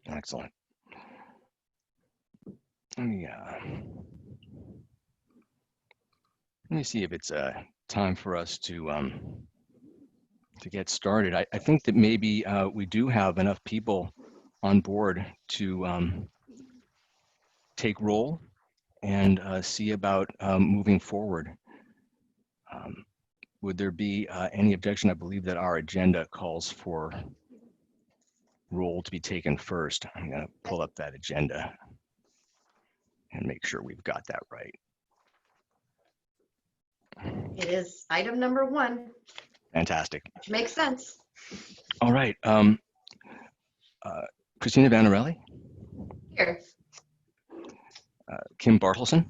Excellent. Let me see if it's time for us to get started. I think that maybe we do have enough people on board to take roll and see about moving forward. Would there be any objection? I believe that our agenda calls for roll to be taken first. I'm going to pull up that agenda and make sure we've got that right. It is item number 1. Fantastic. Which makes sense. All right. Christina Vanarelli. Here. Kim Bartleson.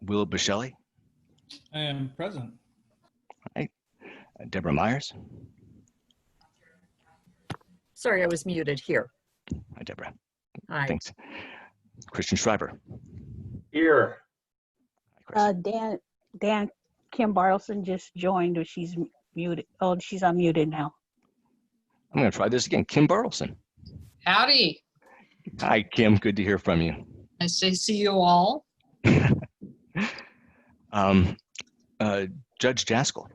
Will Bishelli. I am present. All right. Deborah Myers. Sorry, I was muted here. Hi, Deborah. Hi. Thanks. Christian Schreiber. Here. Hi, Chris. Dan, Kim Bartleson just joined, or she's muted. Oh, she's unmuted now. I'm going to try this again. Kim Bartleson. Howdy. Hi, Kim. Good to hear from you. Nice to see you all. Judge Jaskell.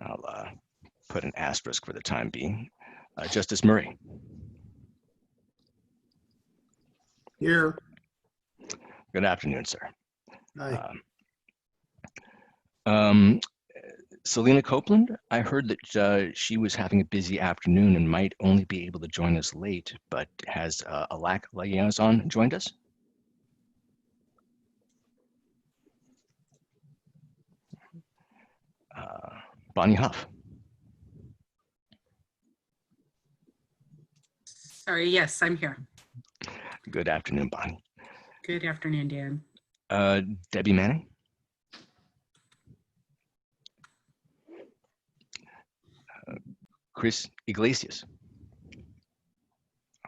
I'll put an asterisk for the time being. Justice Murray. Here. Good afternoon, sir. Hi. Selena Copeland, I heard that she was having a busy afternoon and might only be able to join us late, but has a liaison joined us? Bonnie Huff. Sorry, yes, I'm here. Good afternoon, Bonnie. Good afternoon, Dan. Debbie Manning. Chris Iglesias,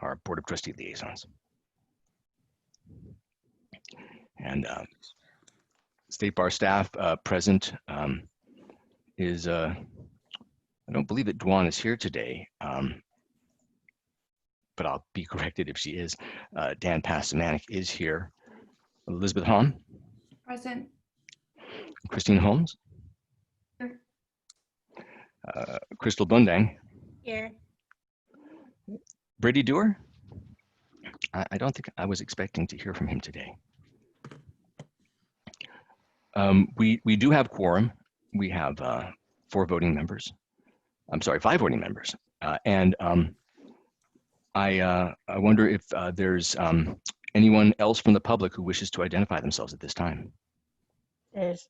our Board of Trustee liaisons. And State Bar staff present is, I don't believe that Dwan is here today, but I'll be corrected if she is. Dan Pasamanik is here. Elizabeth Hahn. Present. Christine Holmes. Here. Crystal Bundang. Here. Brady Dewar. I don't think I was expecting to hear from him today. We do have quorum. We have 4 voting members. I'm sorry, 5 voting members. And I wonder if there's anyone else from the public who wishes to identify themselves at this time. There's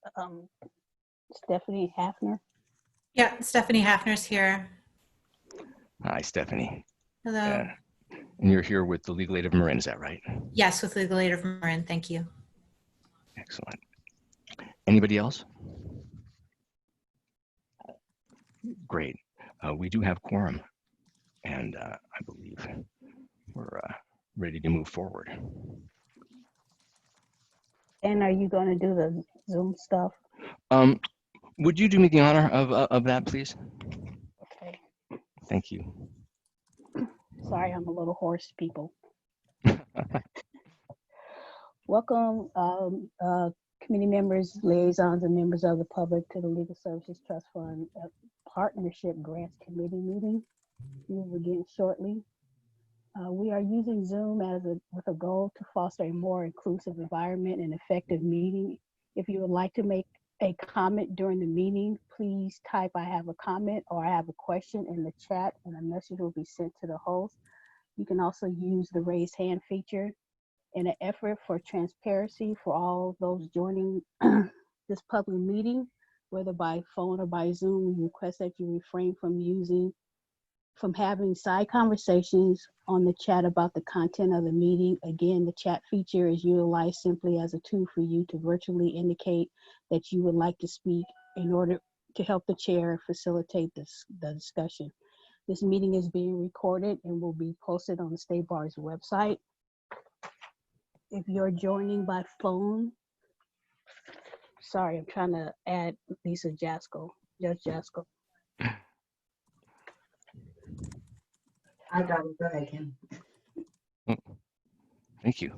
Stephanie Hafner. Yeah, Stephanie Hafner's here. Hi, Stephanie. Hello. And you're here with the Legal Aid of Marin, is that right? Yes, with Legal Aid of Marin. Thank you. Excellent. Anybody else? Great. We do have quorum, and I believe we're ready to move forward. And are you going to do the Zoom stuff? Would you do me the honor of that, please? Okay. Thank you. Sorry, I'm a little hoarse, people. Welcome, committee members, liaisons, and members of the public to the Legal Services Trust Fund Partnership Grants Committee meeting. We will begin shortly. We are using Zoom with a goal to foster a more inclusive environment and effective meeting. If you would like to make a comment during the meeting, please type "I have a comment" or "I have a question" in the chat, and a message will be sent to the host. You can also use the raise hand feature. In an effort for transparency for all those joining this public meeting, whether by phone or by Zoom, we request that you refrain from having side conversations on the chat about the content of the meeting. Again, the chat feature is utilized simply as a tool for you to virtually indicate that you would like to speak in order to help the chair facilitate the discussion. This meeting is being recorded and will be posted on the State Bar's website. if you're joining by phone, sorry, I'm trying to add Lisa Jaskell, Judge Jaskell. I got it. Go ahead, Kim. Thank you.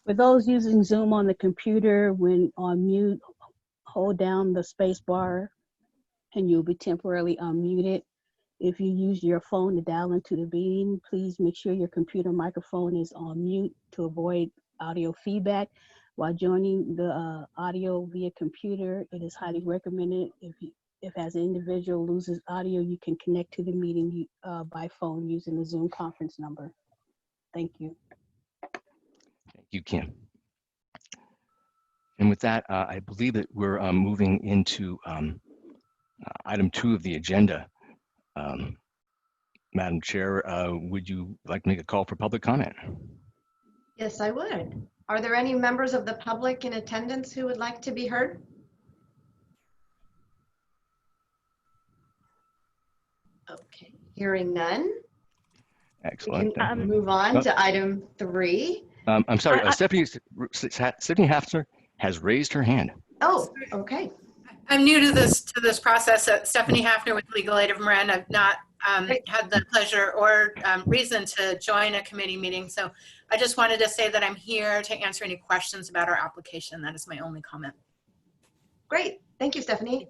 For those using Zoom on the computer, when on mute, hold down the space bar and you'll be temporarily unmuted. If you use your phone to dial into the meeting, please make sure your computer microphone is on mute to avoid audio feedback. While joining the audio via computer, it is highly recommended if as an individual loses audio, you can connect to the meeting by phone using the Zoom conference number. Thank you. Thank you, Kim. And with that, I believe that we're moving into item 2 of the agenda. Madam Chair, would you like to make a call for public comment? Yes, I would. Are there any members of the public in attendance who would like to be heard? Okay, hearing none. We Excellent. can move on to item 3. I'm sorry, Stephanie Hafner has raised her hand. Oh, okay. I'm new to this process. Stephanie Hafner with Legal Aid of Marin. I've not had the pleasure or reason to join a committee meeting. So I just wanted to say that I'm here to answer any questions about our application. That is my only comment. Great. Thank you, Stephanie.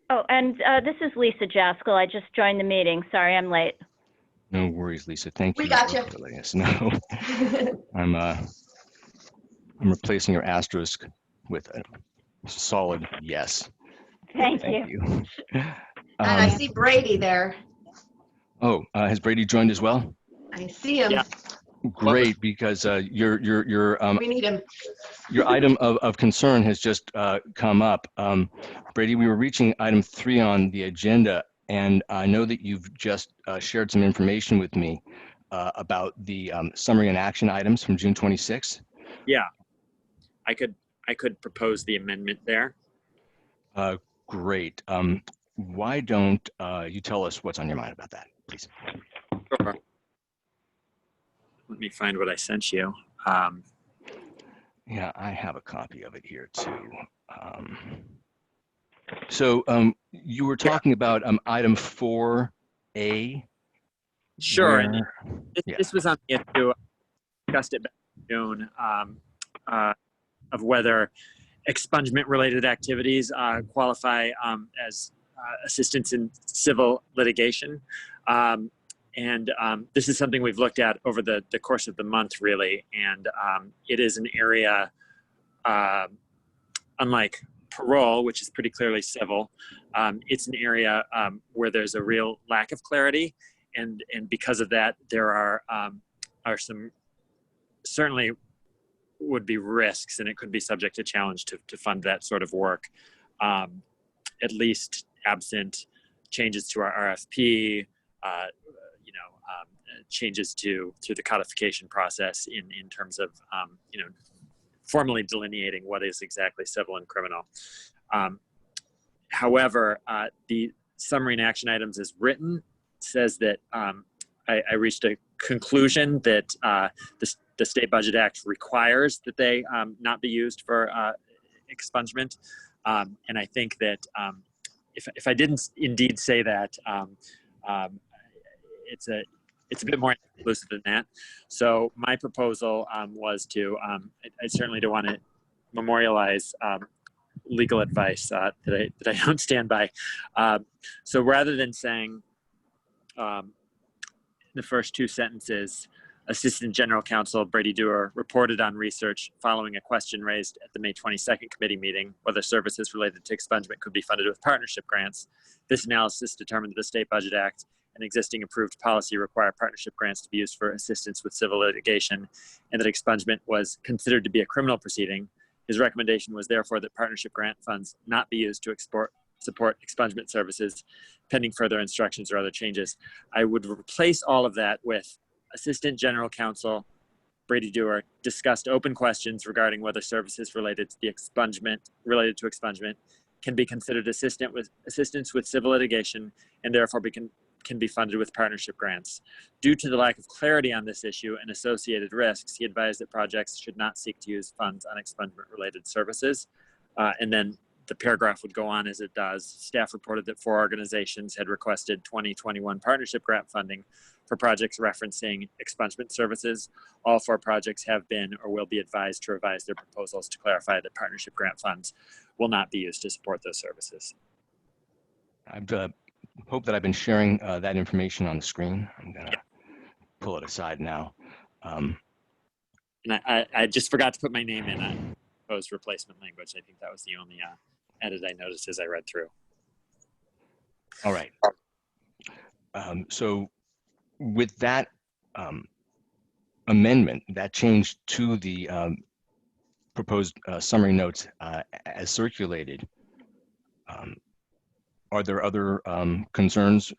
Oh, and this is Lisa Jaskell. I just joined the meeting. Sorry, I'm late. No worries, Lisa. Thank you. We got you. For letting us know. I'm replacing your asterisk with a solid yes. Thank you. And I see Brady there. Oh, has Brady joined as well? I see him. Yeah. Great, because your We need him. your item of concern has just come up. Brady, we were reaching item 3 on the agenda, and I know that you've just shared some information with me about the summary and action items from June 26th. Yeah, I could propose the amendment there. Great. Why don't you tell us what's on your mind about that, please? Sure. Let me find what I sent you. Yeah, I have a copy of it here too. So you were talking about item 4A. Sure. And where- this was on the issue. I discussed it back in June of whether expungement-related activities qualify as assistance in civil litigation. And this is something we've looked at over the course of the month, really. And it is an area, unlike parole, which is pretty clearly civil, it's an area where there's a real lack of clarity. And because of that, there are some certainly would be risks, and it could be subject to challenge to fund that sort of work, at least absent changes to our RFP, changes to the codification process in terms of formally delineating what is exactly civil and criminal. However, the summary and action items as written says that I reached a conclusion that the State Budget Act requires that they not be used for expungement. And I think that if I didn't indeed say that, it's a bit more inclusive than that. So my proposal was to, I certainly don't want to memorialize legal advice that I don't stand by. So rather than saying the first 2 sentences, Assistant General Counsel Brady Dewar reported on research following a question raised at the May 22nd committee meeting whether services related to expungement could be funded with partnership grants. This analysis determined that the State Budget Act and existing approved policy require partnership grants to be used for assistance with civil litigation, and that expungement was considered to be a criminal proceeding. His recommendation was therefore that partnership grant funds not be used to support expungement services pending further instructions or other changes. I would replace all of that with Assistant General Counsel Brady Dewar discussed open questions regarding whether services related to expungement can be considered assistance with civil litigation and therefore be can be funded with partnership grants. Due to the lack of clarity on this issue and associated risks, he advised that projects should not seek to use funds on expungement-related services. And then the paragraph would go on as it does. Staff reported that 4 organizations had requested 2021 partnership grant funding for projects referencing expungement services. All 4 projects have been or will be advised to revise their proposals to clarify that partnership grant funds will not be used to support those services. I hope that I've been sharing that information on the screen. I'm going to pull it aside now. And I just forgot to put my name in on proposed replacement language. I think that was the only edit I noticed as I read through. All right. So with that amendment, that change to the proposed summary notes as circulated, are there other concerns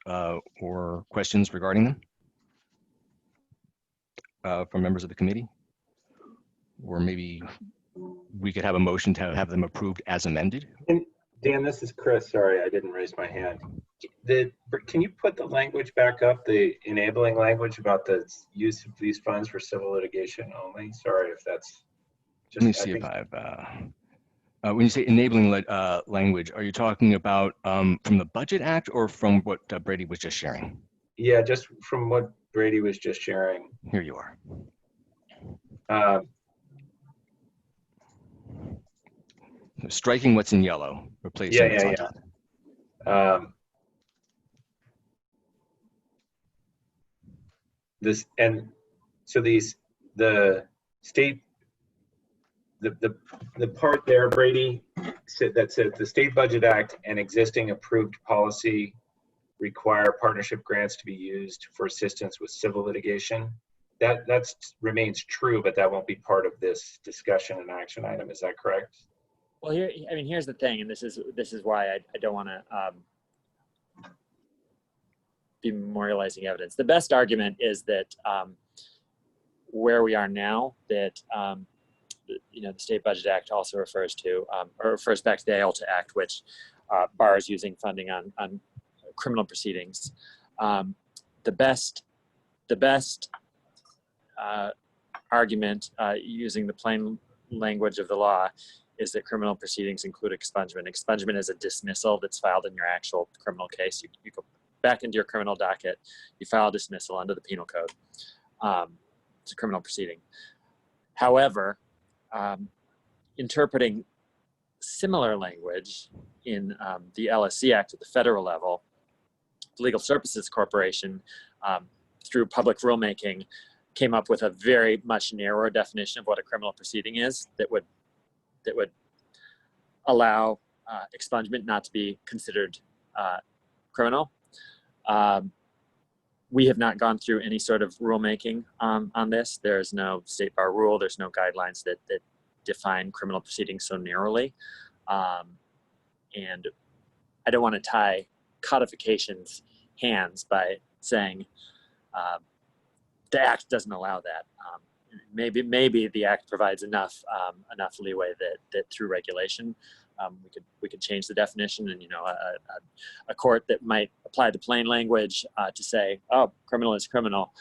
or questions regarding them from members of the committee? Or maybe we could have a motion to have them approved as amended? Dan, this is Chris. Sorry, I didn't raise my hand. Can you put the language back up, the enabling language about the use of these funds for civil litigation only? Sorry if that's just... Let me see if I've... when you say enabling language, are you talking about from the Budget Act or from what Brady was just sharing? Yeah, just from what Brady was just sharing. Here you are. Striking what's in yellow, replacing what's on top. This and so these the part there, Brady, that says the State Budget Act and existing approved policy require partnership grants to be used for assistance with civil litigation. That remains true, but that won't be part of this discussion and action item. Is that correct? Well, here's the thing, and this is why I don't want to be memorializing evidence. The best argument is that where we are now, that the State Budget Act also refers to, or refers back to the IALTA Act, which bars using funding on criminal proceedings. The best argument using the plain language of the law is that criminal proceedings include expungement. Expungement is a dismissal that's filed in your actual criminal case. You go back into your criminal docket, you file a dismissal under the penal code. It's a criminal proceeding. However, interpreting similar language in the LSC Act at the federal level, the Legal Services Corporation, through public rulemaking, came up with a very much narrower definition of what a criminal proceeding is that would allow expungement not to be considered criminal. We have not gone through any sort of rulemaking on this. There's no state bar rule. There's no guidelines that define criminal proceedings so narrowly. And I don't want to tie codification's hands by saying the Act doesn't allow that. Maybe the Act provides enough leeway that through regulation we could change the definition, and a court that might apply the plain language to say, oh, criminal is criminal,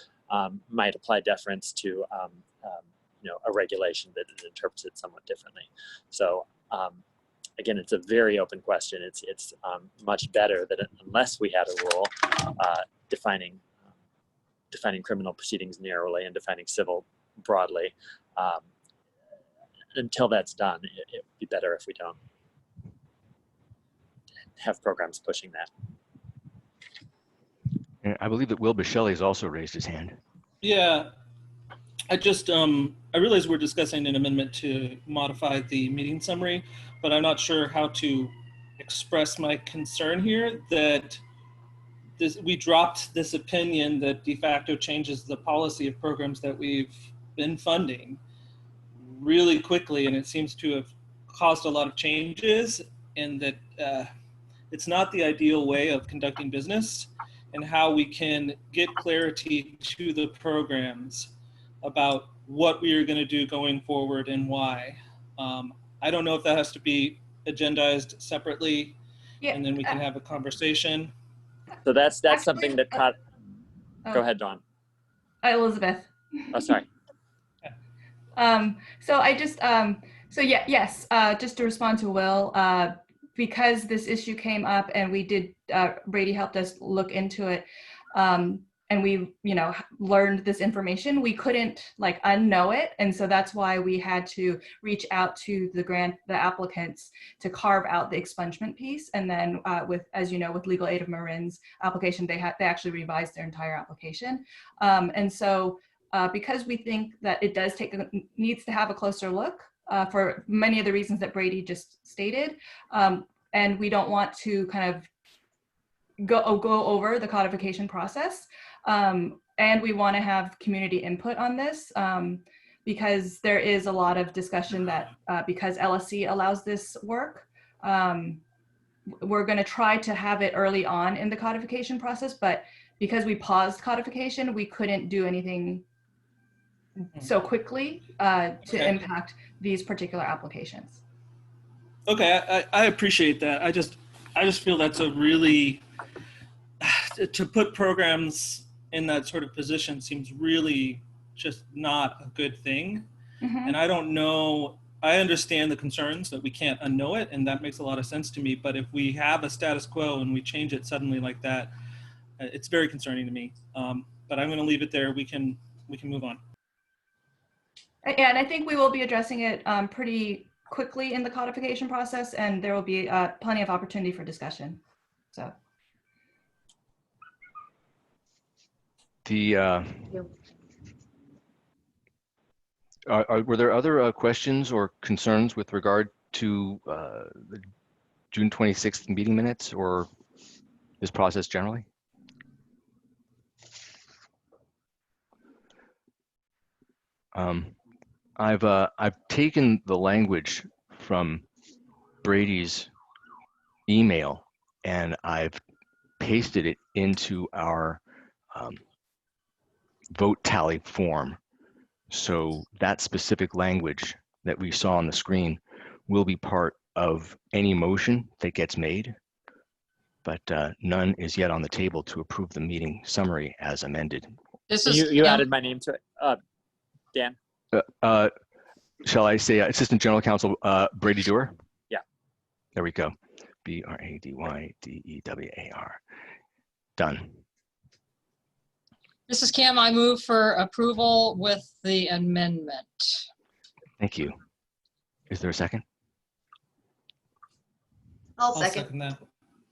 might apply deference to a regulation that interprets it somewhat differently. So again, it's a very open question. It's much better that unless we had a rule defining criminal proceedings narrowly and defining civil broadly. Until that's done, it would be better if we don't have programs pushing that. And I believe that Will Bichelli has also raised his hand. Yeah, I just, I realize we're discussing an amendment to modify the meeting summary, but I'm not sure how to express my concern here that we dropped this opinion that de facto changes the policy of programs that we've been funding really quickly, and it seems to have caused a lot of changes, and that it's not the ideal way of conducting business, and how we can get clarity to the programs about what we are going to do going forward and why. I don't know if that has to be agendized separately, and then we can have a conversation. So that's something that caught. Go ahead, Dawn. Elizabeth. Oh, sorry. So I just, yes, just to respond to Will, because this issue came up and we did, Brady helped us look into it, and we, learned this information, we couldn't like unknow it. And so that's why we had to reach out to the applicants to carve out the expungement piece. And then as you know, with Legal Aid of Marin's application, they actually revised their entire application. And so because we think that it needs to have a closer look for many of the reasons that Brady just stated. And we don't want to kind of go over the codification process. And we want to have community input on this because there is a lot of discussion that because LSC allows this work, we're going to try to have it early on in the codification process, but because we paused codification, we couldn't do anything so quickly to impact these particular applications. Okay, I appreciate that. I just feel that's a really, to put programs in that sort of position seems really just not a good thing. Mm-hmm. And I don't know, I understand the concerns that we can't unknow it, and that makes a lot of sense to me. But if we have a status quo and we change it suddenly like that, it's very concerning to me. But I'm going to leave it there. We can move on. And I think we will be addressing it pretty quickly in the codification process, and there will be plenty of opportunity for discussion. So. Were there other questions or concerns with regard to the June 26th meeting minutes or this process generally? I've taken the language from Brady's email and I've pasted it into our vote tally form. So that specific language that we saw on the screen will be part of any motion that gets made, but none is yet on the table to approve the meeting summary as amended. This is You added my name to it, Dan. Shall I say Assistant General Counsel Brady Dewar? Yeah. There we go. BRADYDEWAR. Done. This is Kim. I move for approval with the amendment. Thank you. Is there a second? I'll second. that.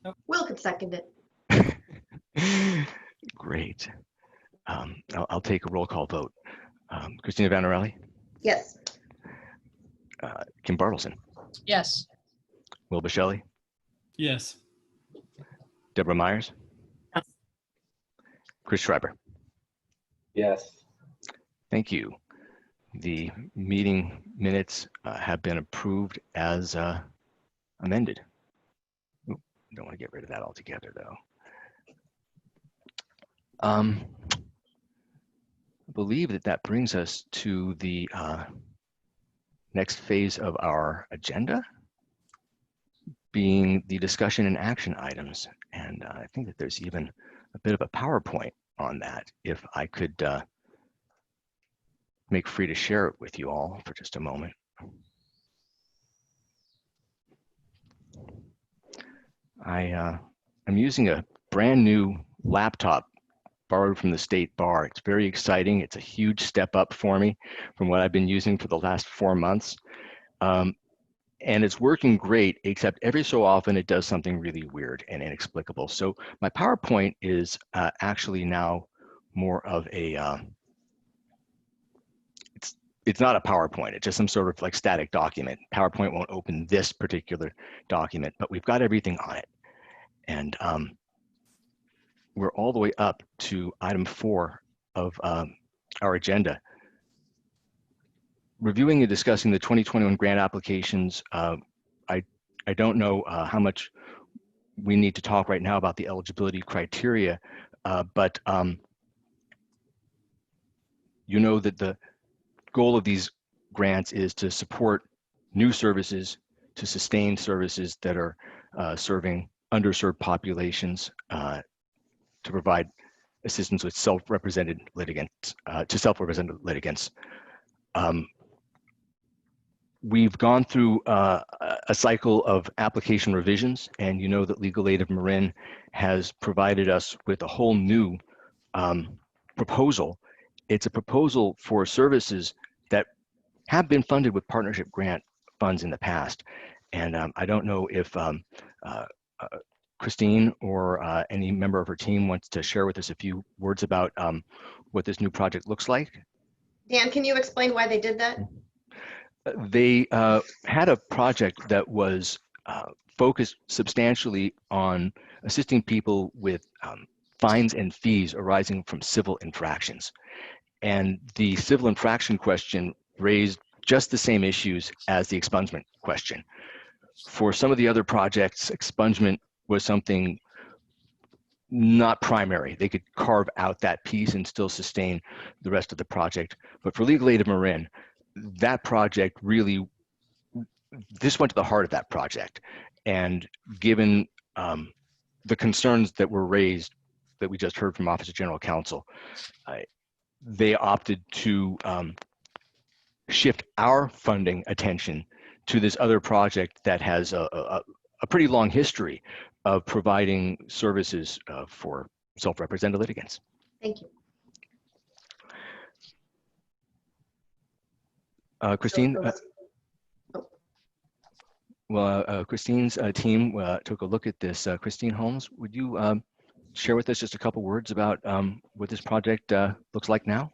Nope. Will could second it. Great. I'll take a roll call vote. Christina Vanarelli? Yes. Kim Bartleson? Yes. Will Bichelli? Yes. Deborah Myers? Yes. Chris Schreiber? Yes. Thank you. The meeting minutes have been approved as amended. Ooh, don't want to get rid of that altogether, though. I believe that brings us to the next phase of our agenda, being the discussion and action items. And I think that there's even a bit of a PowerPoint on that, if I could make free to share it with you all for just a moment. I'm using a brand new laptop borrowed from the State Bar. It's very exciting. It's a huge step up for me from what I've been using for the last 4 months. And it's working great, except every so often it does something really weird and inexplicable. So my PowerPoint is actually now more of a, it's not a PowerPoint, it's just some sort of like static document. PowerPoint won't open this particular document, but we've got everything on it. And we're all the way up to item 4 of our agenda. Reviewing and discussing the 2021 grant applications. I don't know how much we need to talk right now about the eligibility criteria, but you know that the goal of these grants is to support new services, to sustain services that are serving underserved populations to provide assistance with self-represented litigants, to self-represented litigants. We've gone through a cycle of application revisions, and you know that Legal Aid of Marin has provided us with a whole new proposal. It's a proposal for services that have been funded with partnership grant funds in the past. And I don't know if Christine or any member of her team wants to share with us a few words about what this new project looks like. Dan, can you explain why they did that? They had a project that was focused substantially on assisting people with fines and fees arising from civil infractions. And the civil infraction question raised just the same issues as the expungement question. For some of the other projects, expungement was something not primary. They could carve out that piece and still sustain the rest of the project. But for Legal Aid of Marin, that project really, this went to the heart of that project. And given the concerns that were raised that we just heard from Office of General Counsel, they opted to shift our funding attention to this other project that has a pretty long history of providing services for self-represented litigants. Thank you. Christine, Christine's team took a look at this. Christine Holmes, would you share with us just a couple words about what this project looks like now?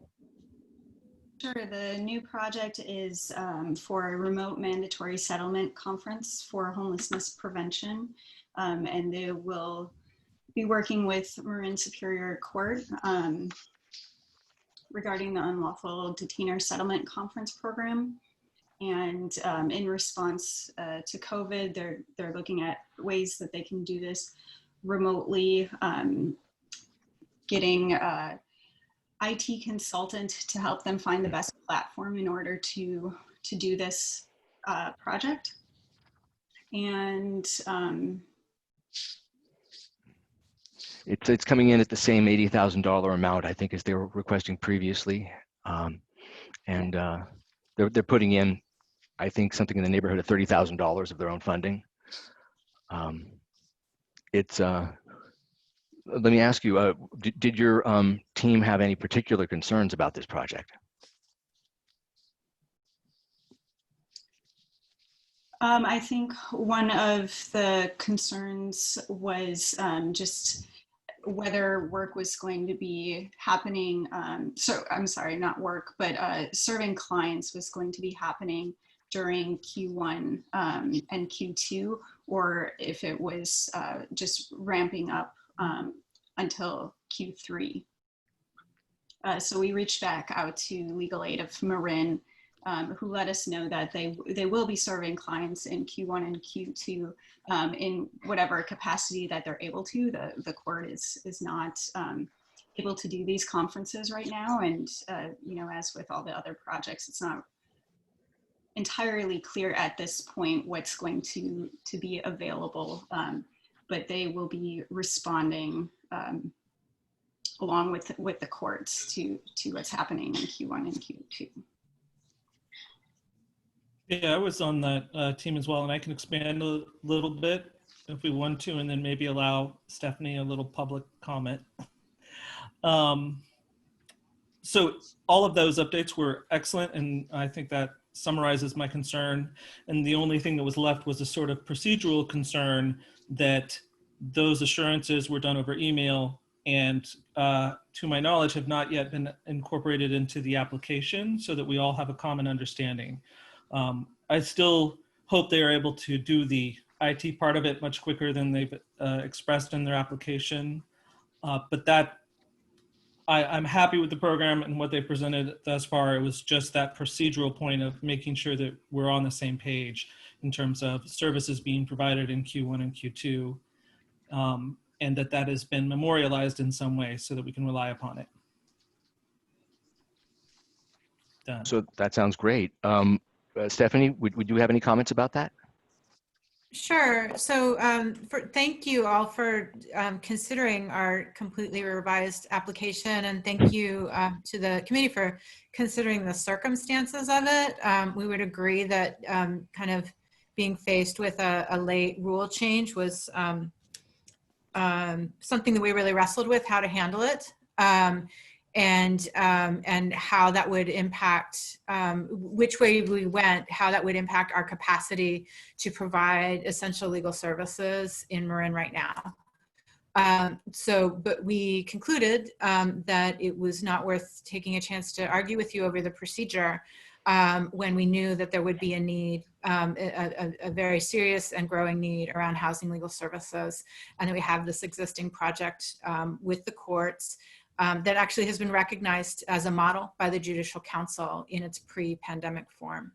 Sure. The new project is for a remote mandatory settlement conference for homelessness prevention. And they will be working with Marin Superior Court regarding the unlawful detainer settlement conference program. And in response to COVID, they're looking at ways that they can do this remotely, getting IT consultant to help them find the best platform in order to do this project. And it's coming in at the same $80,000 amount, I think, as they were requesting previously. And they're putting in, I think, something in the neighborhood of $30,000 of their own funding. Let me ask you, did your team have any particular concerns about this project? I think one of the concerns was just whether work was going to be happening. So I'm sorry, not work, but serving clients was going to be happening during Q1 and Q2, or if it was just ramping up until Q3. So we reached back out to Legal Aid of Marin, who let us know that they will be serving clients in Q1 and Q2 in whatever capacity that they're able to. The court is not able to do these conferences right now, and you know, as with all the other projects, it's not entirely clear at this point what's going to be available, but they will be responding along with the courts to what's happening in Q1 and Q2. Yeah, I was on that team as well, and I can expand a little bit if we want to, and then maybe allow Stephanie a little public comment. So all of those updates were excellent, and I think that summarizes my concern. And the only thing that was left was a sort of procedural concern that those assurances were done over email and to my knowledge have not yet been incorporated into the application so that we all have a common understanding. I still hope they are able to do the IT part of it much quicker than they've expressed in their application. But that I'm happy with the program and what they presented thus far. It was just that procedural point of making sure that we're on the same page in terms of services being provided in Q1 and Q2, and that has been memorialized in some way so that we can rely upon it. Done. So that sounds great. Stephanie, would you have any comments about that? Sure. So thank you all for considering our completely revised application, and thank you to the committee for considering the circumstances of it. We would agree that kind of being faced with a late rule change was something that we really wrestled with, how to handle it. And how that would impact, which way we went, how that would impact our capacity to provide essential legal services in Marin right now. But we concluded that it was not worth taking a chance to argue with you over the procedure when we knew that there would be a need, a very serious and growing need around housing legal services, and that we have this existing project with the courts that actually has been recognized as a model by the Judicial Council in its pre-pandemic form.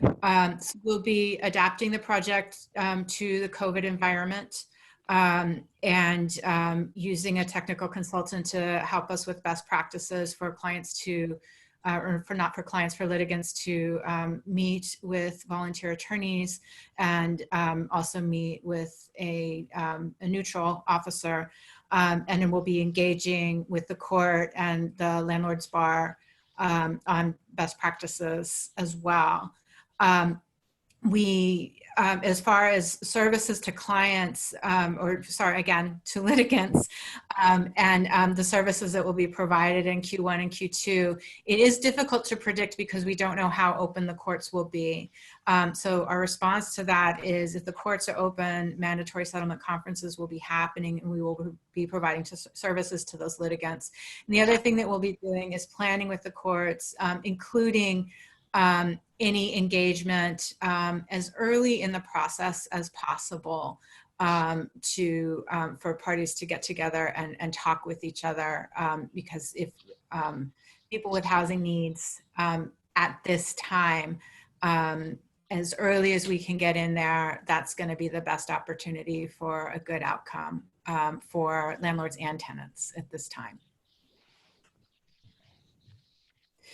So we'll be adapting the project to the COVID environment and using a technical consultant to help us with best practices for clients to, or for not for clients, for litigants to meet with volunteer attorneys and also meet with a neutral officer. And then we'll be engaging with the court and the landlord's bar on best practices as well. As far as services to clients, to litigants, and the services that will be provided in Q1 and Q2, it is difficult to predict because we don't know how open the courts will be. So our response to that is, if the courts are open, mandatory settlement conferences will be happening, and we will be providing services to those litigants. And the other thing that we'll be doing is planning with the courts, including any engagement as early in the process as possible for parties to get together and talk with each other, because if people with housing needs at this time, as early as we can get in there, that's going to be the best opportunity for a good outcome for landlords and tenants at this time.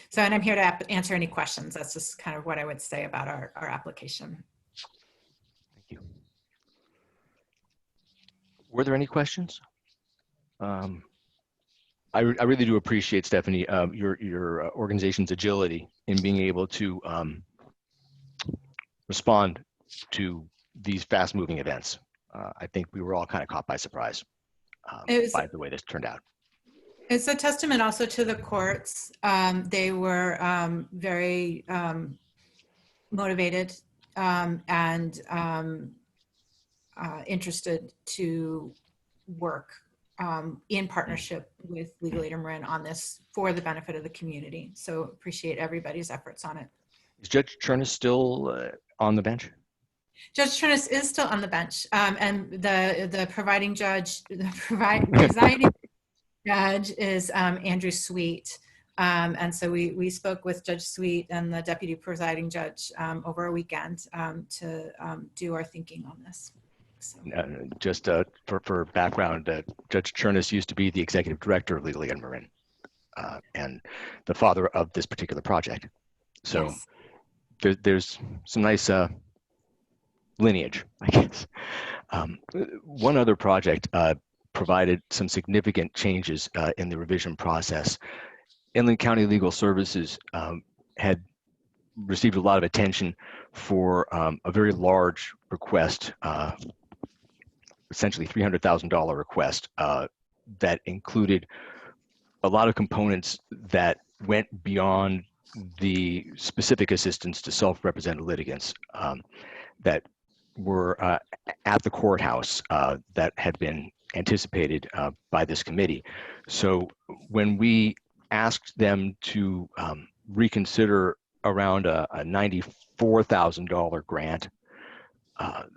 So, and I'm here to answer any questions. That's just kind of what I would say about our application. Thank you. Were there any questions? I really do appreciate, Stephanie, your organization's agility in being able to respond to these fast-moving events. I think we were all kind of caught by surprise by the way this turned out. It's a testament also to the courts. They were very motivated and interested to work in partnership with Legal Aid of Marin on this for the benefit of the community. So appreciate everybody's efforts on it. Is Judge Chernus still on the bench? Judge Chernus is still on the bench, and the presiding judge is Andrew Sweet. And so we spoke with Judge Sweet and the deputy presiding judge over a weekend to do our thinking on this. So. Just for background, Judge Chernus used to be the executive director of Legal Aid of Marin and the father of this particular project. So yes. There's some nice lineage, I guess. One other project provided some significant changes in the revision process. Inland County Legal Services had received a lot of attention for a very large request, essentially $300,000 request that included a lot of components that went beyond the specific assistance to self-represented litigants that were at the courthouse that had been anticipated by this committee. So when we asked them to reconsider around a $94,000 grant,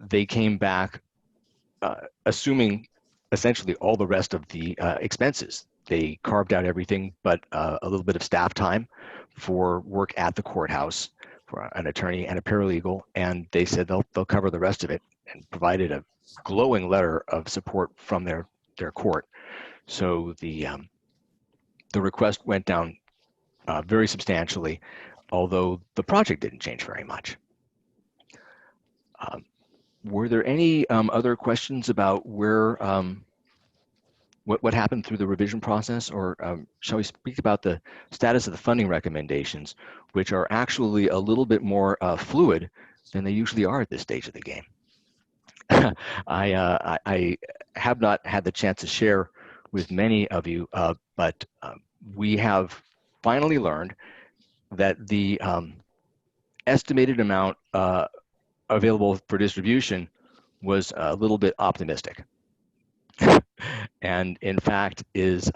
they came back assuming essentially all the rest of the expenses. They carved out everything but a little bit of staff time for work at the courthouse for an attorney and a paralegal, and they said they'll cover the rest of it, and provided a glowing letter of support from their court. So the request went down very substantially, although the project didn't change very much. Were there any other questions about where what happened through the revision process, or shall we speak about the status of the funding recommendations, which are actually a little bit more fluid than they usually are at this stage of the game? I have not had the chance to share with many of you, but we have finally learned that the estimated amount available for distribution was a little bit optimistic. And in fact is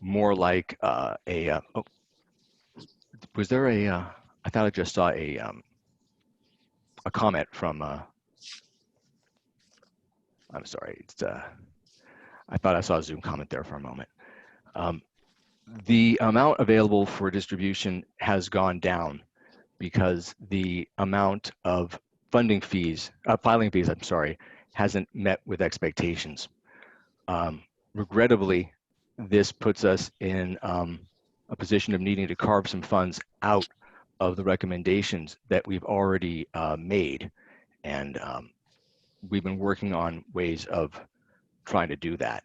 more like oh, was there a I thought I just saw a comment from I'm sorry, it's I thought I saw a Zoom comment there for a moment. The amount available for distribution has gone down because the amount of filing fees, I'm sorry, hasn't met with expectations. Regrettably, this puts us in a position of needing to carve some funds out of the recommendations that we've already made. And we've been working on ways of trying to do that.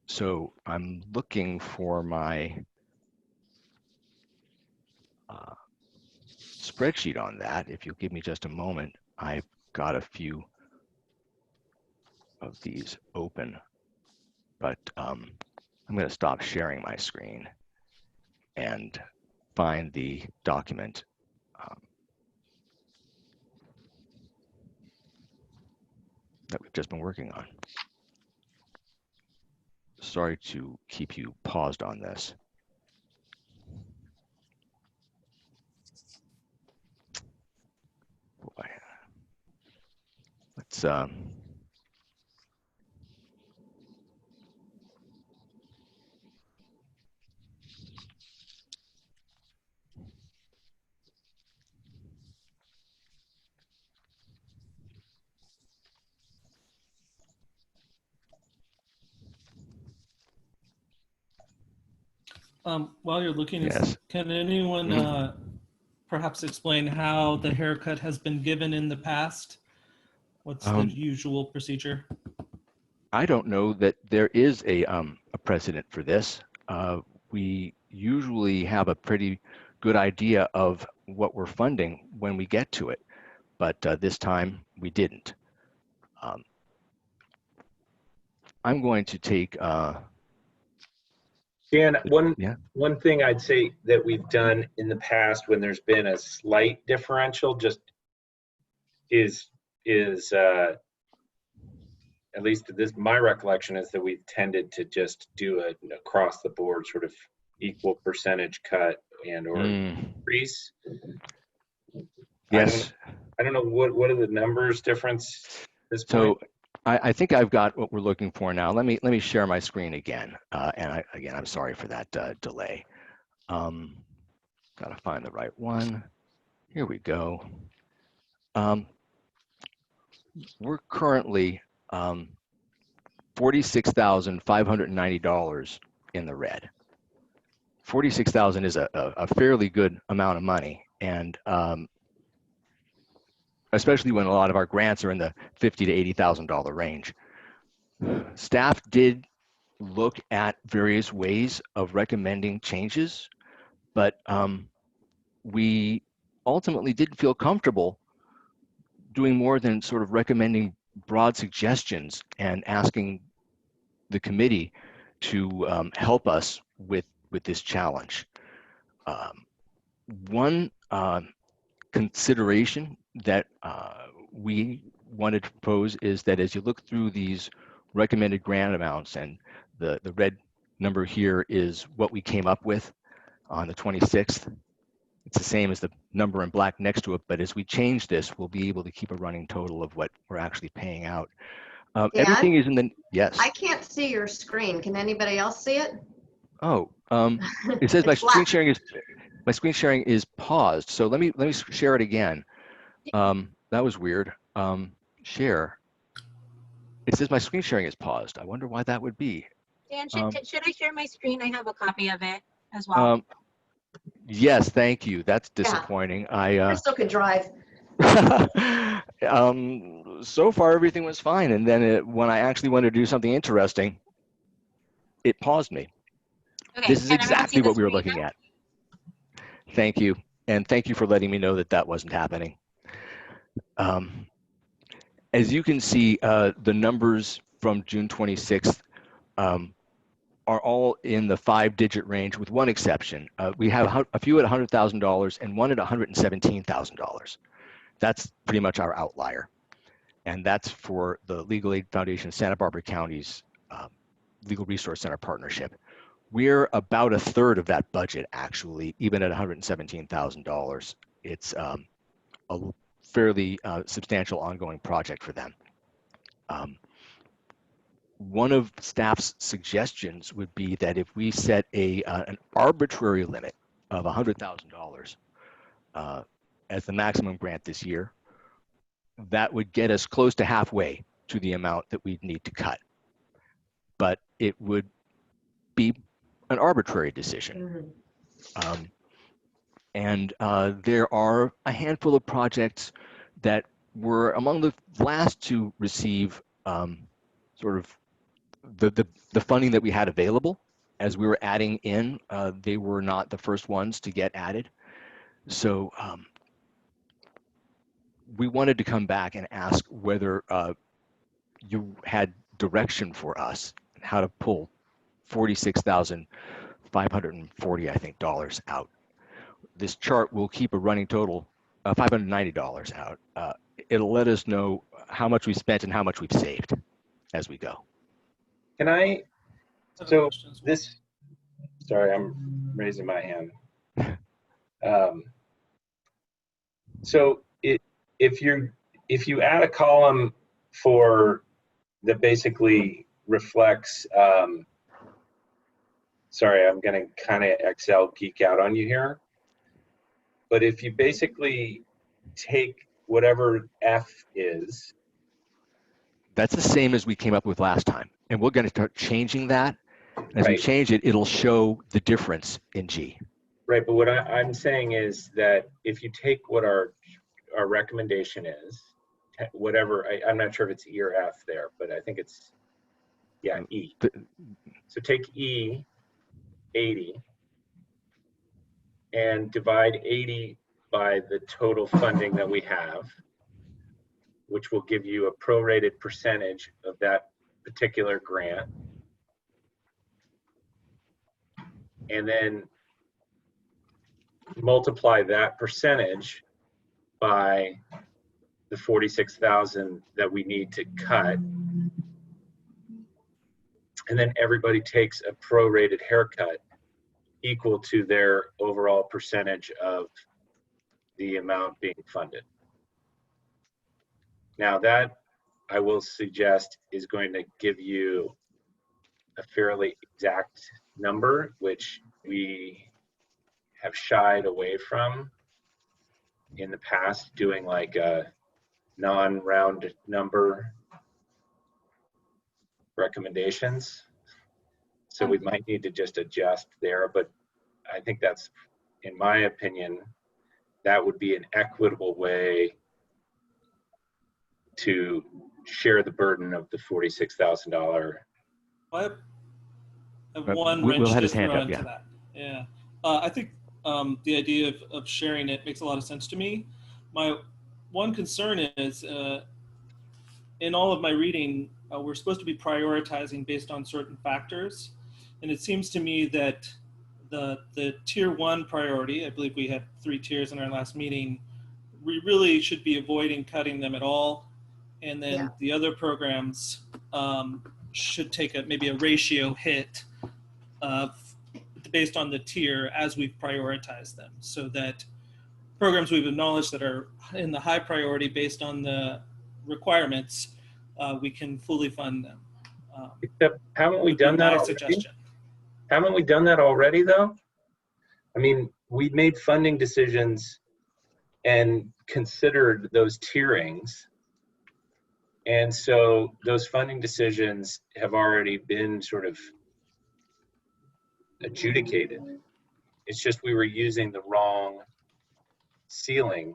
So I'm looking for my spreadsheet on that. If you'll give me just a moment, I've got a few of these open, but I'm going to stop sharing my screen and find the document that we've just been working on. Sorry to keep you paused on this. Boy, let's While you're looking, yes. Can anyone perhaps explain how the haircut has been given in the past? What's the usual procedure? I don't know that there is a precedent for this. We usually have a pretty good idea of what we're funding when we get to it, but this time we didn't. I'm going to take Dan, one thing I'd say that we've done in the past when there's been a slight differential just is at least my recollection is that we've tended to just do an across the board sort of equal percentage cut and or increase. Yes. I don't know what are the numbers difference at this So point? I think I've got what we're looking for now. Let me share my screen again. And again, I'm sorry for that delay. Gotta find the right one. Here we go. We're currently $46,590 in the red. 46,000 is a fairly good amount of money, and especially when a lot of our grants are in the $50,000 to $80,000 range. Staff did look at various ways of recommending changes, but we ultimately didn't feel comfortable doing more than sort of recommending broad suggestions and asking the committee to help us with this challenge. One consideration that we wanted to propose is that as you look through these recommended grant amounts, and the red number here is what we came up with on the 26th. It's the same as the number in black next to it, but as we change this, we'll be able to keep a running total of what we're actually paying out. Everything is in the, yes. I can't see your screen. Can anybody else see it? Oh, it says my screen sharing is paused. So let me share it again. That was weird. Share. It says my screen sharing is paused. I wonder why that would be. Dan, should I share my screen? I have a copy of it as well. Yes, thank you. That's disappointing. Crystal could drive. So far, everything was fine. And then when I actually wanted to do something interesting, it paused me. Okay, This is can everyone see exactly the what we were screen looking now? at. Thank you. And thank you for letting me know that that wasn't happening. As you can see, the numbers from June 26th are all in the 5-digit range with one exception. We have a few at $100,000 and one at $117,000. That's pretty much our outlier. And that's for the Legal Aid Foundation of Santa Barbara County's Legal Resource Center partnership. We're about a third of that budget, actually, even at $117,000. It's a fairly substantial ongoing project for them. One of staff's suggestions would be that if we set an arbitrary limit of $100,000 as the maximum grant this year, that would get us close to halfway to the amount that we'd need to cut. But it would be an arbitrary decision. And there are a handful of projects that were among the last to receive sort of the funding that we had available as we were adding in. They were not the first ones to get added. So we wanted to come back and ask whether you had direction for us how to pull $46,540, I think, out. This chart will keep a running total $590 out. It'll let us know how much we spent and how much we've saved as we go. Can I, so this, sorry, I'm raising my hand. So if you add a column for that basically reflects, sorry, I'm gonna kind of Excel geek out on you here. But if you basically take whatever F is. That's the same as we came up with last time. And we're going to start changing that. As we change it, it'll show the difference in G. Right, but what I'm saying is that if you take what our recommendation is, whatever, I'm not sure if it's E or F there, but I think it's, yeah, E. So take E, 80, and divide 80 by the total funding that we have, which will give you a prorated percentage of that particular grant. And then multiply that percentage by the 46,000 that we need to cut. And then everybody takes a prorated haircut equal to their overall percentage of the amount being funded. Now that, I will suggest, is going to give you a fairly exact number, which we have shied away from in the past, doing like a non-round number recommendations. So we might need to just adjust there, but I think that's, in my opinion, that would be an equitable way to share the burden of the $46,000. I have one wrench to throw into that. Yeah, I think the idea of sharing it makes a lot of sense to me. My one concern is, in all of my reading, we're supposed to be prioritizing based on certain factors. And it seems to me that the tier 1 priority, I believe we had 3 tiers in our last meeting, we really should be avoiding cutting them at all. And then the other programs should take maybe a ratio hit based on the tier as we've prioritized them, so that programs we've acknowledged that are in the high priority based on the requirements, we can fully fund them. Except, haven't we done that already? Suggestion. Haven't we done that already, though? I mean, we made funding decisions and considered those tierings. And so those funding decisions have already been sort of adjudicated. It's just we were using the wrong ceiling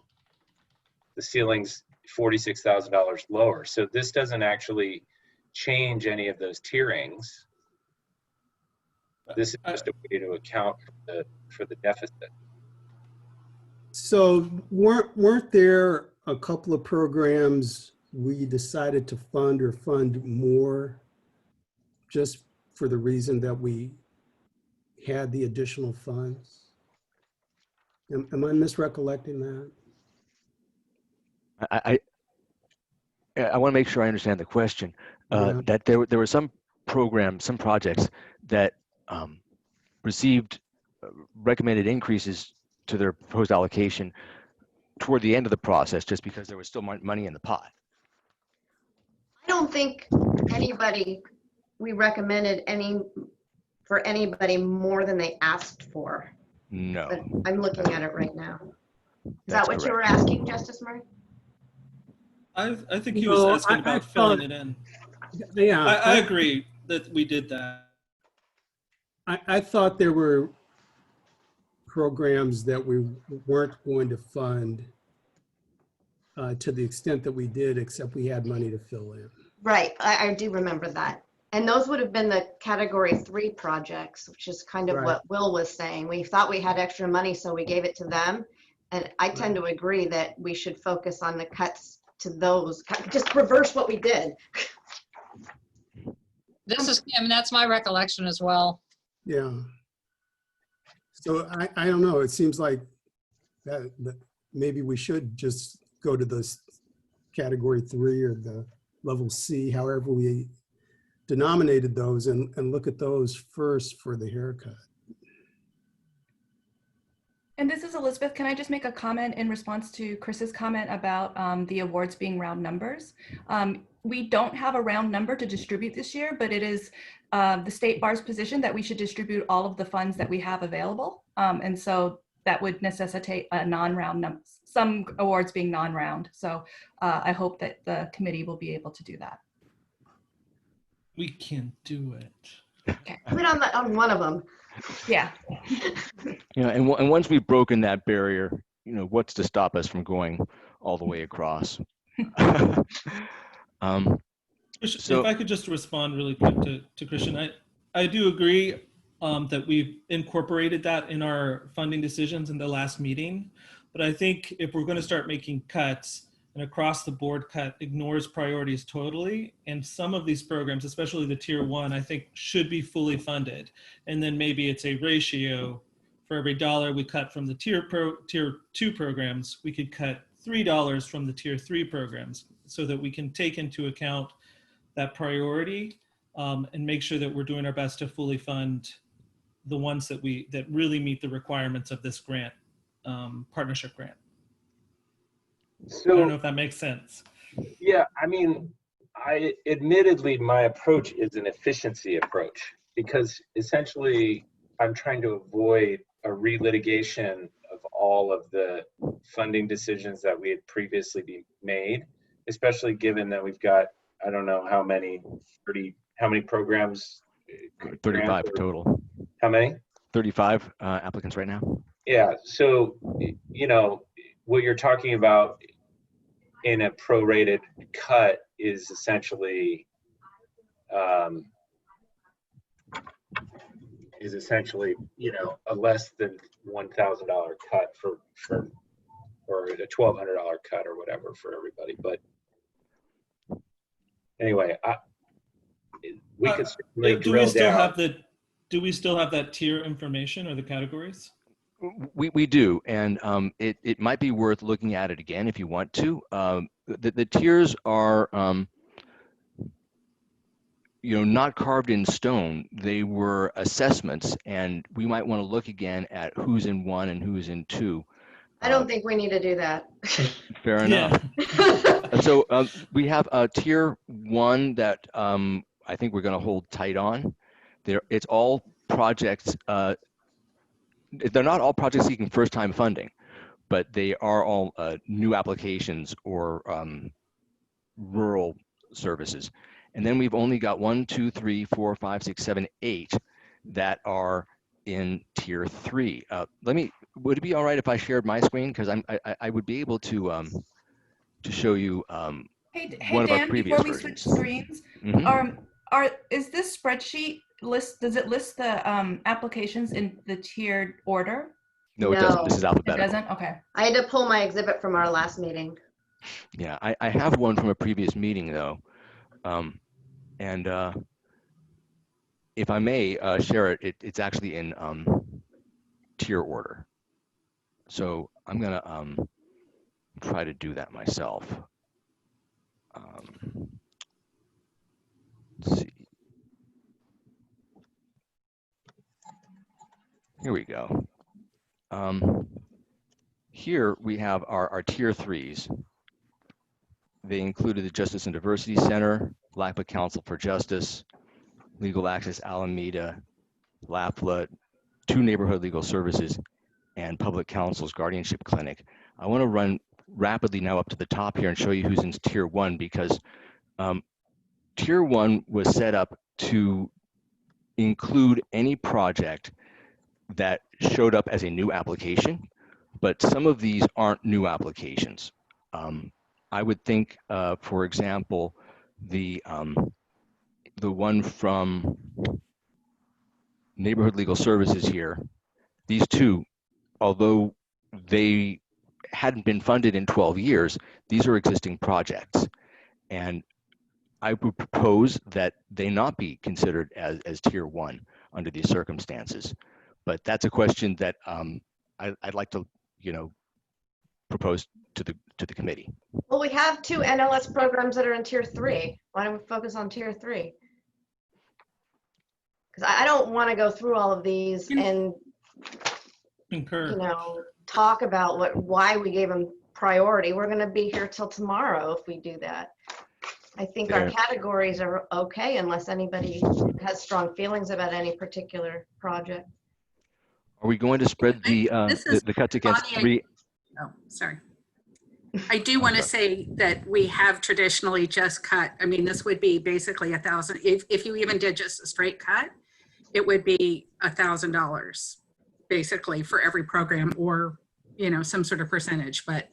the ceiling's $46,000 lower. So this doesn't actually change any of those tierings. This is just a way to account for the deficit. So weren't there a couple of programs we decided to fund or fund more just for the reason that we had the additional funds? Am I misrecollecting that? I want to make sure I understand the question. Yeah. That there were some programs, some projects that received recommended increases to their proposed allocation toward the end of the process, just because there was still money in the pot. I don't think we recommended for anybody more than they asked for. No. But I'm looking at it right now. Is That's that what you were correct. asking, Justice Murray? I think he was asking about filling it in. Yeah. I agree that we did that. I thought there were programs that we weren't going to fund to the extent that we did, except we had money to fill in. Right, I do remember that. And those would have been the category 3 projects, which is kind of what Will was saying. We thought we had extra money, so we gave it to them. And I tend to agree that we should focus on the cuts to those, just reverse what we did. This is Kim, that's my recollection as well. Yeah. So I don't know, it seems like that maybe we should just go to this category 3 or the level C, however we denominated those, and look at those first for the haircut. And this is Elizabeth. Can I just make a comment in response to Chris's comment about the awards being round numbers? We don't have a round number to distribute this year, but it is the state bar's position that we should distribute all of the funds that we have available. And so that would necessitate a non-round number, some awards being non-round. So I hope that the committee will be able to do that. We can do it. Okay. Quit on one of them. Yeah. And once we've broken that barrier, what's to stop us from going all the way across? If I could just respond really quick to Christian, I do agree that we've incorporated that in our funding decisions in the last meeting, but I think if we're going to start making cuts, an across the board cut ignores priorities totally, and some of these programs, especially the tier 1, I think should be fully funded, and then maybe it's a ratio. For every dollar we cut from the tier 2 programs, we could cut $3 from the tier 3 programs, so that we can take into account that priority and make sure that we're doing our best to fully fund the ones that really meet the requirements of this grant, partnership grant. So, I don't know if that makes sense. Yeah, I mean, admittedly, my approach is an efficiency approach, because essentially I'm trying to avoid a relitigation of all of the funding decisions that we had previously made, especially given that we've got, I don't know how many programs? 35 total. How many? 35 applicants right now. Yeah, so, what you're talking about in a prorated cut is essentially a less than $1,000 cut or a $1,200 cut or whatever for everybody. But anyway, we could certainly drill down. Do we still have that tier information or the categories? We do, and it might be worth looking at it again if you want to. The tiers are, not carved in stone. They were assessments, and we might want to look again at who's in 1 and who's in 2. I don't think we need to do that. Fair enough. So we have a tier 1 that I think we're going to hold tight on. It's all projects. They're not all projects seeking first-time funding, but they are all new applications or rural services. And then we've only got 1, 2, 3, 4, 5, 6, 7, 8 that are in tier 3. Would it be all right if I shared my screen? Because I would be able to to show you Hey, one of our Dan, previous before we switch versions. screens, Mhm. is this spreadsheet does it list the applications in the tiered order? No, it doesn't. This is It alphabetical. doesn't? Okay. I had to pull my exhibit from our last meeting. Yeah, I have one from a previous meeting though. And if I may share it, it's actually in tier order. So I'm gonna try to do that myself. Let's see. Here we go. Here we have our tier threes. They included the Justice and Diversity Center, LACPA Council for Justice, Legal Access Alameda, LAPLA, 2 neighborhood legal services, and Public Counsel's Guardianship Clinic. I want to run rapidly now up to the top here and show you who's in tier 1, because tier 1 was set up to include any project that showed up as a new application, but some of these aren't new applications. I would think, for example, the one from Neighborhood Legal Services here, these two, although they hadn't been funded in 12 years, these are existing projects. And I would propose that they not be considered as tier 1 under these circumstances. But that's a question that I'd like to, propose to the committee. Well, we have 2 NLS programs that are in tier 3. Why don't we focus on tier 3? Because I don't want to go through all of these and talk about why we gave them priority. We're going to be here till tomorrow if we do that. I think our categories are okay unless anybody has strong feelings about any particular project. Are we going to spread the cuts against Bonnie, 3? Oh, sorry. I do want to say that we have traditionally just cut. I mean, this would be basically $1,000. If you even did just a straight cut, it would be $1,000 basically for every program, or some sort of percentage. But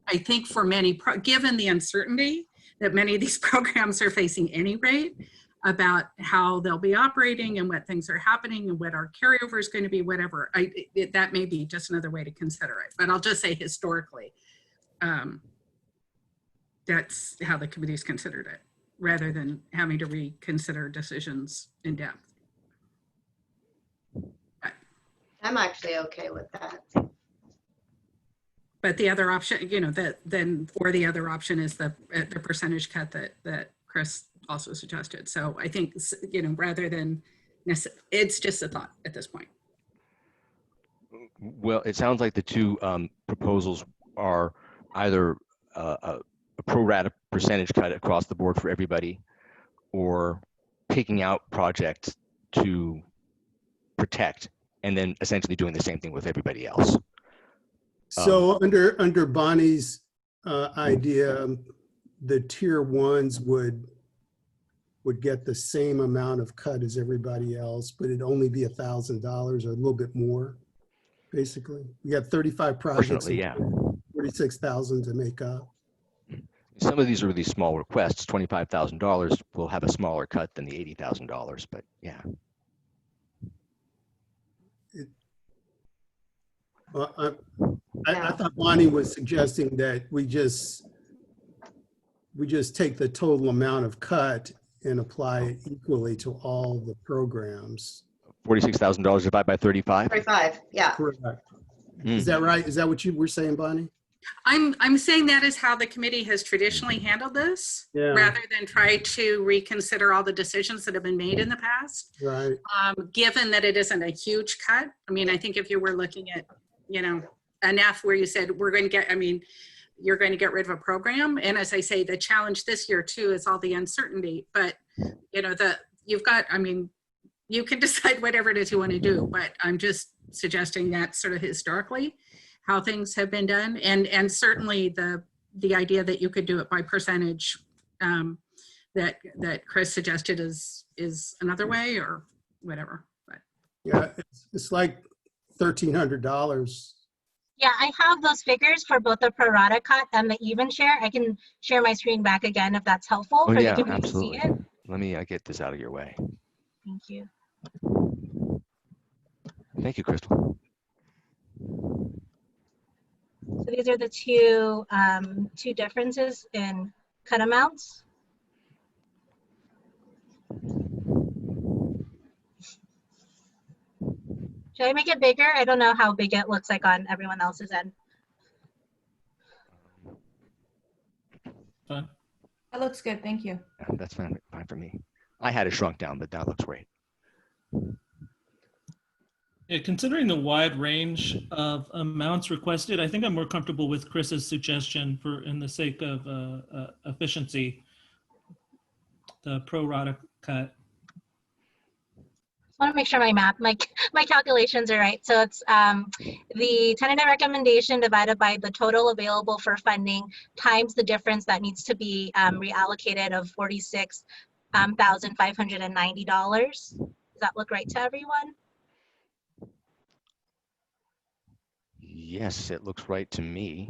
I think for many, given the uncertainty that many of these programs are facing any rate about how they'll be operating and what things are happening and what our carryover is going to be, whatever, that may be just another way to consider it. But I'll just say historically, that's how the committee's considered it, rather than having to reconsider decisions in depth. I'm actually okay with that. But the other option, the other option is the percentage cut that Chris also suggested. So I think, rather than, it's just a thought at this point. Well, it sounds like the 2 proposals are either a pro rata percentage cut across the board for everybody, or picking out projects to protect and then essentially doing the same thing with everybody else. So under Bonnie's idea, the tier 1s would get the same amount of cut as everybody else, but it'd only be $1,000 or a little bit more, basically. We got 35 projects, yeah. 46,000 to make up. Some of these are really small requests. $25,000 will have a smaller cut than the $80,000, but yeah. I thought Bonnie was suggesting that we just take the total amount of cut and apply it equally to all the programs. $46,000 divided by 35? 35, yeah. Correct. Is that right? Is that what you were saying, Bonnie? I'm saying that is how the committee has traditionally handled this, rather than try to reconsider all the decisions that have been made in the past. Right. Given that it isn't a huge cut. I mean, I think if you were looking at, an F where you said, you're going to get rid of a program. And as I say, the challenge this year too is all the uncertainty, but you can decide whatever it is you want to do, but I'm just suggesting that sort of historically how things have been done. And certainly the idea that you could do it by percentage that Chris suggested is another way, or whatever. But yeah, it's like $1,300 Yeah, I have those figures for both the pro rata cut and the even share. I can share my screen back again if that's helpful Oh for the yeah, community to see absolutely. it. Let me get this out of your way. Thank you. Thank you, Crystal. So these are the two differences in cut amounts. Should I make it bigger? I don't know how big it looks like on everyone else's end. Fine. That looks good. Thank you. Yeah, that's fine for me. I had it shrunk down, but that looks great. Yeah, considering the wide range of amounts requested, I think I'm more comfortable with Chris's suggestion for, in the sake of efficiency, the pro rata cut. I want to make sure my math, my calculations are right. So it's the tentative recommendation divided by the total available for funding times the difference that needs to be reallocated of $46,590. Does that look right to everyone? Yes, it looks right to me.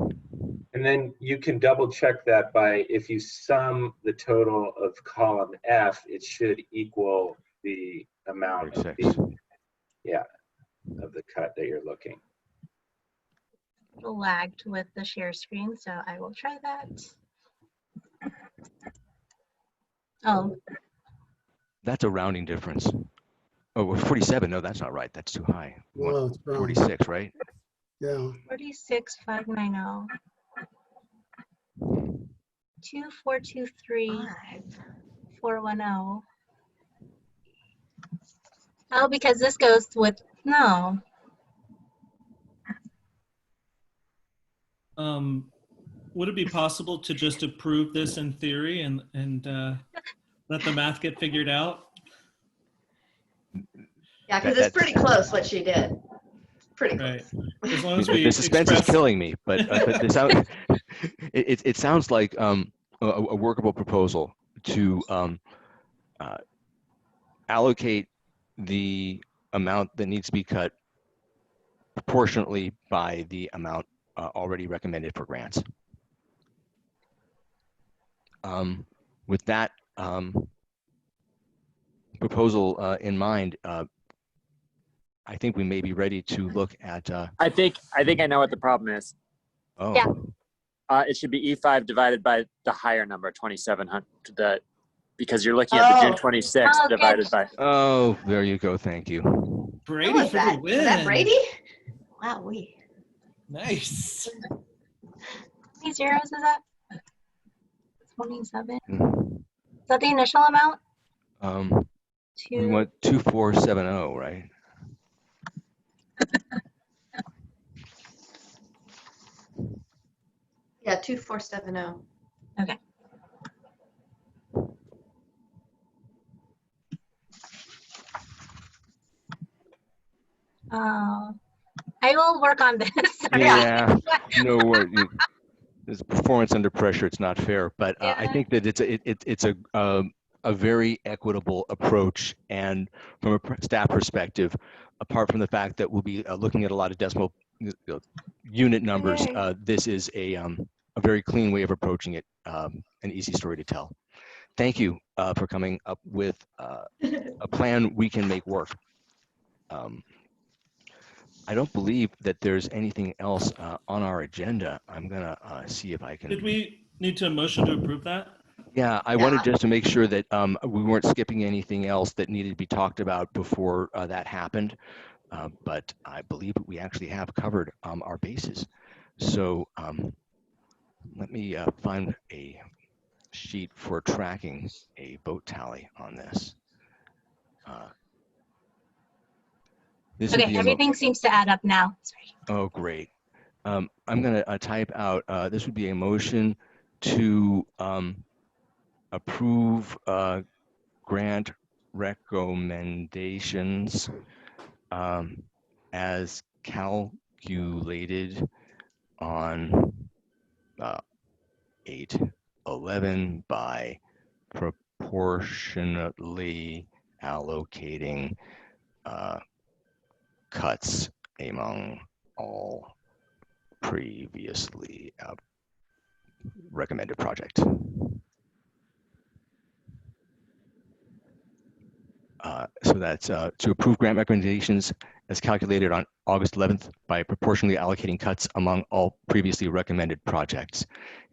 And then you can double check that by, if you sum the total of column F, it should equal the amount of the, yeah, of the cut that you're looking. A little lagged with the share screen, so I will try that. Oh, That's a rounding difference. Oh, 47. No, that's not right. That's too high. Well, it's wrong. 46, right? Yeah. 46,590. 2423 410. Oh, because this goes with no. Would it be possible to just approve this in theory and let the math get figured out? Yeah, because it's pretty close what she did. Pretty close. Right. As long as we the suspense is killing me, but it sounds like a workable proposal to allocate the amount that needs to be cut proportionately by the amount already recommended for grants. With that proposal in mind, I think we may be ready to look at. I think I know what the problem is. Oh. Yeah. It should be E5 divided by the higher number, 2,700. Because you're looking at the June 26th divided by. Oh, there you go. Thank you. Brady Who was for that? the win. Was that Brady? Wow, Nice. How many zeros is that? 27. Is that the initial amount? We want 2470, right? Yeah, 2470. Okay. I will work on this. Yeah. No worries. There's performance under pressure. It's not fair, but I think that it's a very equitable approach, and from a staff perspective, apart from the fact that we'll be looking at a lot of decimal unit numbers, this is a very clean way of approaching it, an easy story to tell. Thank you for coming up with a plan we can make work. I don't believe that there's anything else on our agenda. I'm gonna see if I can. Did we need to motion to approve that? Yeah, I wanted just to make sure that we weren't skipping anything else that needed to be talked about before that happened. But I believe we actually have covered our bases. So let me find a sheet for tracking a vote tally on this. Okay, everything seems to add up now. Sorry. Oh, great. I'm going to type out, this would be a motion to approve grant recommendations as calculated on 8/11 by proportionately allocating cuts among all previously recommended project. So that's to approve grant recommendations as calculated on August 11th by proportionally allocating cuts among all previously recommended projects.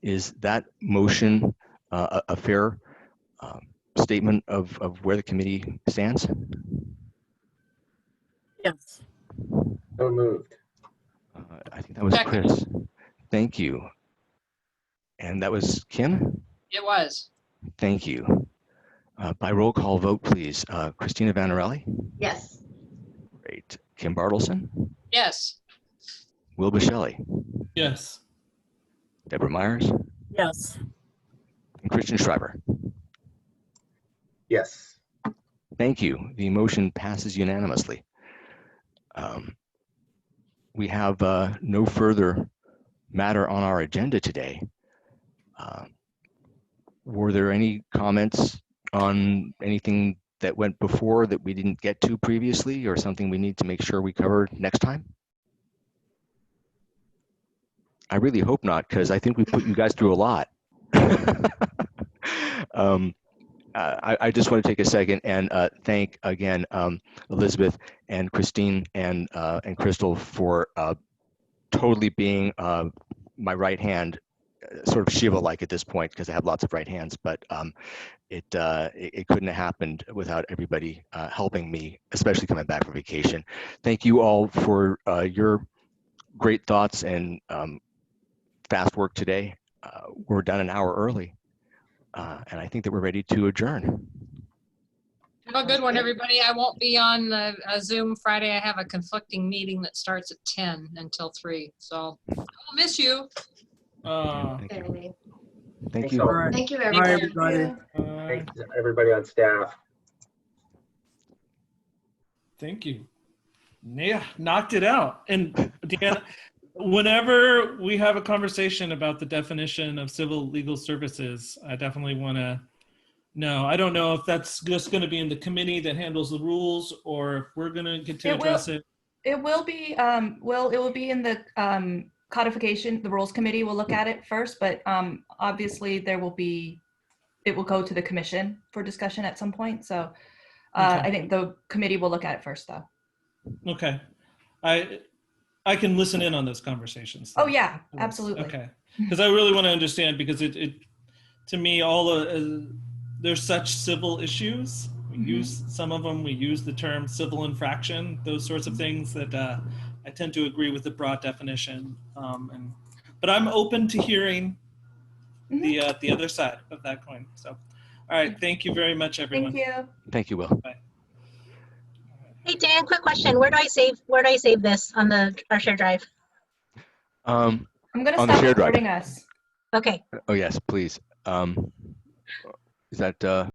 Is that motion a fair statement of where the committee stands? Yes. So moved. I think that was Chris. Thank you. And that was Kim? It was. Thank you. By roll call vote, please. Christina Vanarelli? Yes. Great. Kim Bartleson? Yes. Will Bishelli? Yes. Deborah Myers? Yes. And Christian Schreiber? Yes. Thank you. The motion passes unanimously. We have no further matter on our agenda today. Were there any comments on anything that went before that we didn't get to previously, or something we need to make sure we cover next time? I really hope not, because I think we put you guys through a lot. I just want to take a second and thank again Elizabeth and Christine and Crystal for totally being my right hand, sort of Shiva-like at this point, because I have lots of right hands, but it couldn't have happened without everybody helping me, especially coming back from vacation. Thank you all for your great thoughts and fast work today. We're done an hour early, and I think that we're ready to adjourn. Have a good one, everybody. I won't be on Zoom Friday. I have a conflicting meeting that starts at 10 until 3, so I'll miss you. Thank you. Thank Thanks you. all. Thank you, Bye, everybody. everybody. Thanks everybody on staff. Thank you. Yeah, knocked it out. And Deanna, whenever we have a conversation about the definition of civil legal services, I definitely want to know. I don't know if that's just going to be in the committee that handles the rules, or if we're going to get to address it. It will be, it will be in the codification. The rules committee will look at it first, but obviously it will go to the commission for discussion at some point. So I think the committee will look at it first, though. Okay. I can listen in on those conversations. Oh yeah, absolutely. Okay. Because I really want to understand, because it to me, there's such civil issues. We use some of them. We use the term civil infraction, those sorts of things that I tend to agree with the broad definition. But I'm open to hearing the other side of that coin. So, all right. Thank you very much, everyone. Thank you. Thank you, Will. Bye. Hey Dan, quick question. Where do I save this on our shared drive? I'm gonna on the stop shared drive. recording us. Okay. Oh yes, please. Is that